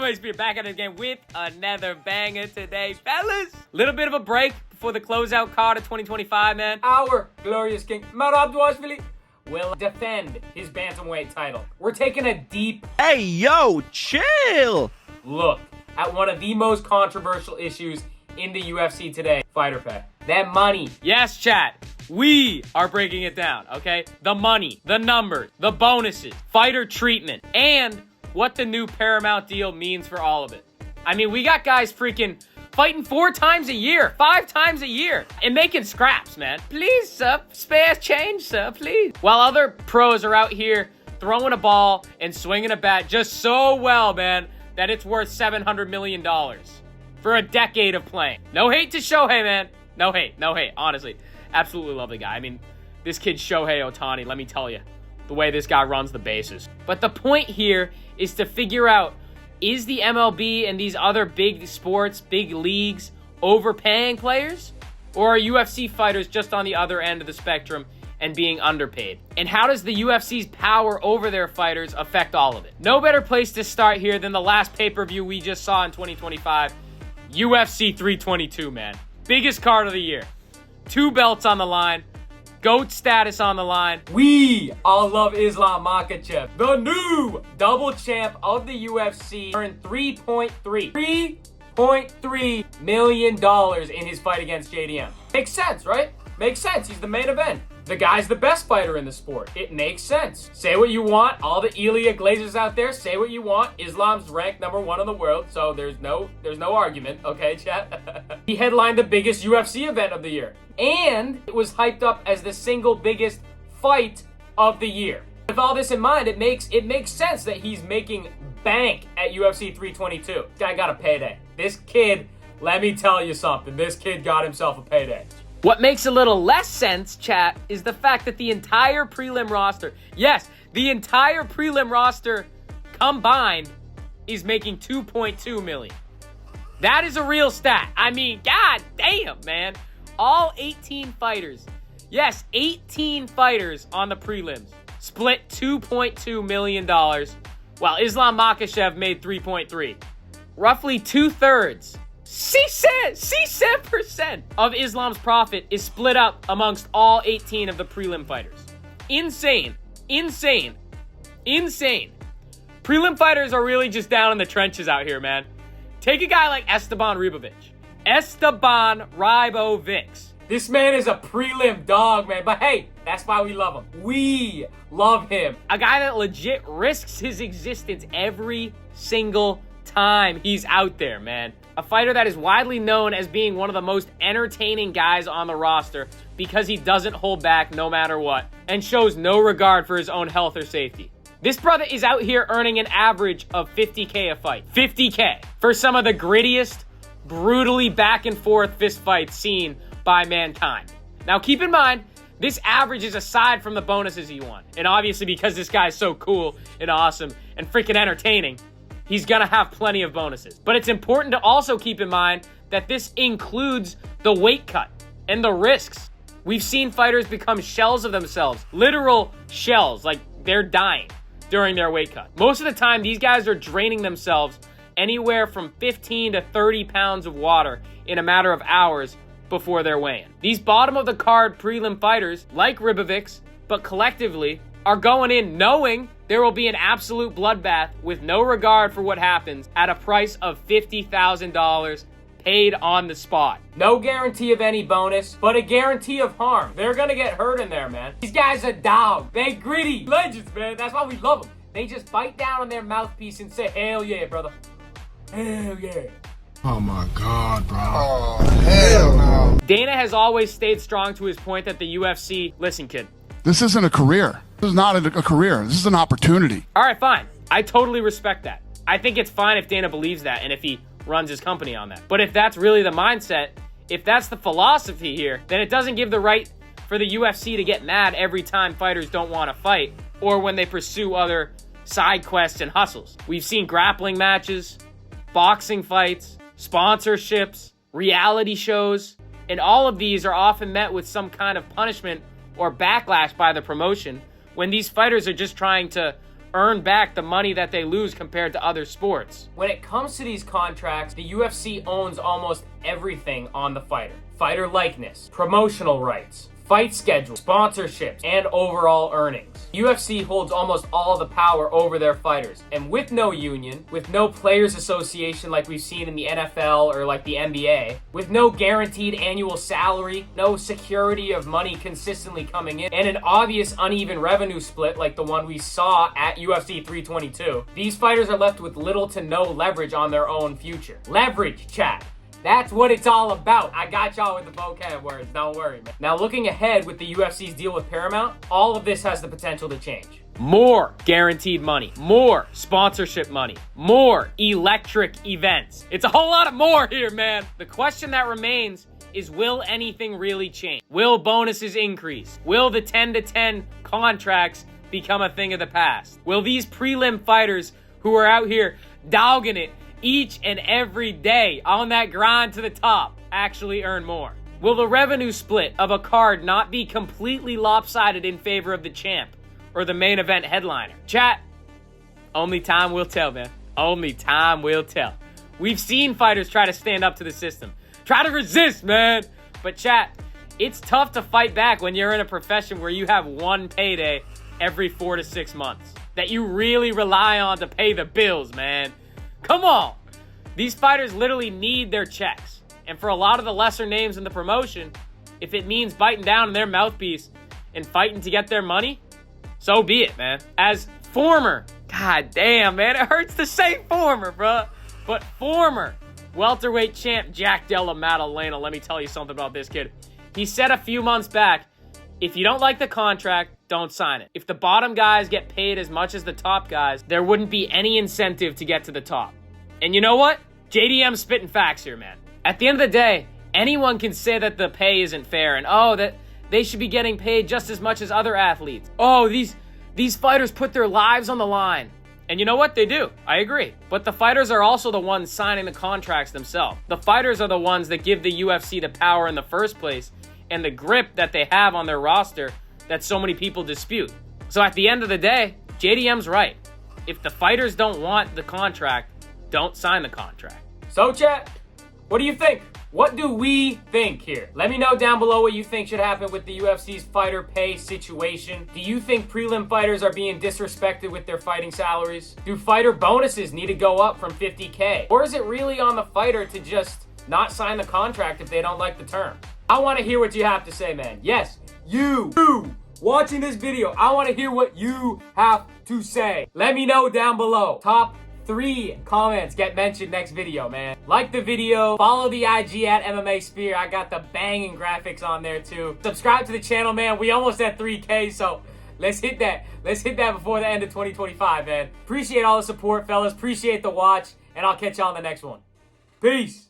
Anyways, we're back at it again with another banger today, fellas. Little bit of a break before the closeout card of 2025, man. Our glorious king, Marabdouashvili, will defend his bantamweight title. We're taking a deep Hey, yo, chill. look at one of the most controversial issues in the UFC today, fighter pay. That money. Yes, chat. We are breaking it down, okay? The money, the numbers, the bonuses, fighter treatment, and what the new Paramount deal means for all of it. I mean, we got guys freaking fighting 4 times a year, 5 times a year, and making scraps, man. Please, sir, spare change, sir, please. While other pros are out here throwing a ball and swinging a bat just so well, man, that it's worth $700 million for a decade of playing. No hate to Shohei, man. No hate, honestly. Absolutely love the guy. I mean, this kid Shohei Ohtani, let me tell you, the way this guy runs the bases. But the point here is to figure out, is the MLB and these other big sports, big leagues, overpaying players? Or are UFC fighters just on the other end of the spectrum and being underpaid? And how does the UFC's power over their fighters affect all of it? No better place to start here than the last pay-per-view we just saw in 2025, UFC 322, man. Biggest card of the year. 2 belts on the line. GOAT status on the line. We all love Islam Makhachev, the new double champ of the UFC, earned $3.3 million in his fight against JDM. Makes sense, right? Makes sense. He's the main event. The guy's the best fighter in the sport. It makes sense. Say what you want. All the Ilya Glazers out there, say what you want. Islam's ranked #1 in the world, so there's no argument, okay, chat? He headlined the biggest UFC event of the year, and it was hyped up as the single biggest fight of the year. With all this in mind, it makes sense that he's making bank at UFC 322. This guy got a payday. This kid, let me tell you something. This kid got himself a payday. What makes a little less sense, chat, is the fact that the entire prelim roster, yes, the entire prelim roster combined is making $2.2 million. That is a real stat. I mean, god damn, man. All 18 fighters, yes, 18 fighters on the prelims split $2.2 million, while Islam Makhachev made 3.3. Roughly 2/3. 67% of Islam's profit is split up amongst all 18 of the prelim fighters. Insane. Prelim fighters are really just down in the trenches out here, man. Take a guy like Esteban Ribovic. This man is a prelim dog, man. But hey, that's why we love him. We love him. A guy that legit risks his existence every single time he's out there, man. A fighter that is widely known as being one of the most entertaining guys on the roster because he doesn't hold back no matter what and shows no regard for his own health or safety. This brother is out here earning an average of $50K a fight. $50K for some of the grittiest, brutally back and forth fist fights seen by mankind. Now keep in mind, this average is aside from the bonuses he won. And obviously because this guy is so cool and awesome and freaking entertaining, he's gonna have plenty of bonuses. But it's important to also keep in mind that this includes the weight cut and the risks. We've seen fighters become shells of themselves, literal shells, like they're dying during their weight cut. Most of the time, these guys are draining themselves anywhere from 15 to 30 pounds of water in a matter of hours before their weigh-in. These bottom of the card prelim fighters, like Ribovic, but collectively, are going in knowing there will be an absolute bloodbath with no regard for what happens at a price of $50,000 paid on the spot. No guarantee of any bonus, but a guarantee of harm. They're gonna get hurt in there, man. These guys are dog. They gritty legends, man. That's why we love them. They just bite down on their mouthpiece and say, hell yeah, brother. Hell yeah. Oh my God, bro. Oh, hell no. Dana has always stayed strong to his point that the UFC, listen, kid. This isn't a career. This is not a career. This is an opportunity. All right, fine. I totally respect that. I think it's fine if Dana believes that and if he runs his company on that. But if that's really the mindset, if that's the philosophy here, then it doesn't give the right for the UFC to get mad every time fighters don't want to fight or when they pursue other side quests and hustles. We've seen grappling matches, boxing fights, sponsorships, reality shows, and all of these are often met with some kind of punishment or backlash by the promotion when these fighters are just trying to earn back the money that they lose compared to other sports. When it comes to these contracts, the UFC owns almost everything on the fighter. Fighter likeness, promotional rights, fight schedule, sponsorships, and overall earnings. UFC holds almost all the power over their fighters. And with no union, with no players association like we've seen in the NFL or like the NBA, with no guaranteed annual salary, no security of money consistently coming in, and an obvious uneven revenue split like the one we saw at UFC 322, these fighters are left with little to no leverage on their own future. Leverage, chat. That's what it's all about. I got y'all with the vocab words, don't worry, man. Now, looking ahead with the UFC's deal with Paramount, all of this has the potential to change. More guaranteed money, more sponsorship money, more electric events. It's a whole lot of more here, man. The question that remains is, will anything really change? Will bonuses increase? Will the 10-10 contracts become a thing of the past? Will these prelim fighters who are out here dogging it each and every day on that grind to the top actually earn more? Will the revenue split of a card not be completely lopsided in favor of the champ or the main event headliner? Chat, only time will tell, man. Only time will tell. We've seen fighters try to stand up to the system, try to resist, man. But chat, it's tough to fight back when you're in a profession where you have one payday every 4 to 6 months that you really rely on to pay the bills, man. Come on. These fighters literally need their checks. And for a lot of the lesser names in the promotion, if it means biting down on their mouthpiece and fighting to get their money, so be it, man. As former, god damn, man, it hurts to say former, bruh, but former welterweight champ Jack Della Maddalena, let me tell you something about this kid. He said a few months back, if you don't like the contract, don't sign it. If the bottom guys get paid as much as the top guys, there wouldn't be any incentive to get to the top. And you know what? JDM's spitting facts here, man. At the end of the day, anyone can say that the pay isn't fair and, that they should be getting paid just as much as other athletes. These fighters put their lives on the line. And you know what? They do. I agree. But the fighters are also the ones signing the contracts themselves. The fighters are the ones that give the UFC the power in the first place and the grip that they have on their roster that so many people dispute. So at the end of the day, JDM's right. If the fighters don't want the contract, don't sign the contract. So chat, what do you think? What do we think here? Let me know down below what you think should happen with the UFC's fighter pay situation. Do you think prelim fighters are being disrespected with their fighting salaries? Do fighter bonuses need to go up from 50K? Or is it really on the fighter to just not sign the contract if they don't like the terms? I want to hear what you have to say, man. Yes, you watching this video, I want to hear what you have to say. Let me know down below. Top 3 comments get mentioned next video, man. Like the video, follow the IG at MMA Spear. I got the banging graphics on there too. Subscribe to the channel, man. We almost at 3K, so let's hit that. Let's hit that before the end of 2025, man. Appreciate all the support, fellas. Appreciate the watch, and I'll catch y'all on the next one. Peace.